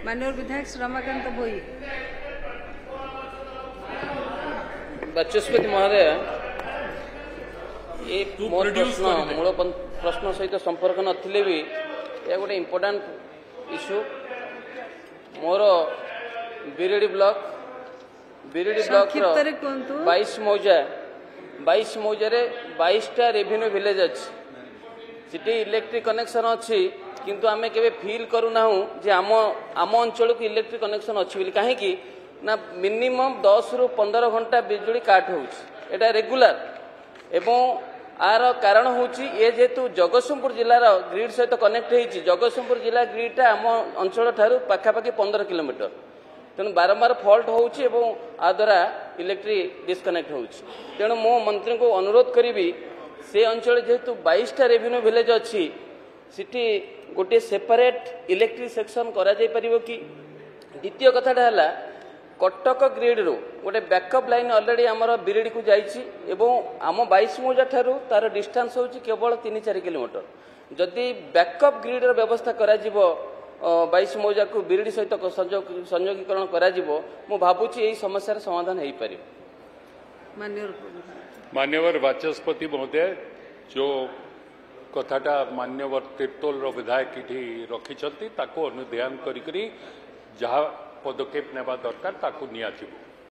माननीय विधायक रमाकांत भोई। बाचस्पति महोदय, ये मोर प्रश्न मूल प्रश्न सहित संपर्क नथिले भी यह गोटे इम्पोर्टाट इश्यू। मोर बिरेडी ब्लॉक रो 22 मौजा 22टा रेवेन्यू विलेज अच्छी इलेक्ट्रिक कनेक्शन अच्छी किंतु आमे केबे फील करूना जे आम अंचल को इलेक्ट्रिक कनेक्शन अच्छी कहीं ना मिनिमम 10 ରୁ 15 घंटा बिजुली काट होटा रेगुलर एवं आर कारण होची ये जेतु जगतसिंहपुर जिलार ग्रिड सहित कनेक्ट होती जगतसिंहपुर जिला ग्रिडटा आम अंचल ठारू पाखापाखि 15 किलोमीटर तेणु बारंबार फॉल्ट होची एवं आ द्वारा इलेक्ट्रिक डिस्कनेक्ट होची। तेणु मो मंत्री को अनुरोध करी से अंचल जेहेतु 22टा रेवेन्यू विलेज अच्छी सिटी गोटे सेपरेट इलेक्ट्रिक सेक्शन करा जाय परिबो कि। द्वितीय कथाटा है कटक ग्रिड रू गोटे बैकअप लाइन ऑलरेडी आमर बिरेडी को जाइछि एवं आम 22 मौजा ठारू तार डिस्टेंस होछि केवल 3-4 किलोमीटर। जदि बैकअप ग्रिड रो व्यवस्था करा जिवो 22 मौजा को बिरेडी सहित संयोगीकरण करा जिवो मु भाबुछि एही समस्यार समाधान हेई परिबो। मान्यवर बाचस्पति महोदय, जो कथाटा मान्यवर तीर्तोल विधायक इठी रखिछंती ताको अनुध्यान करी जहाँ पदक्षेप नेबा दरकार ताकू निया जिवो।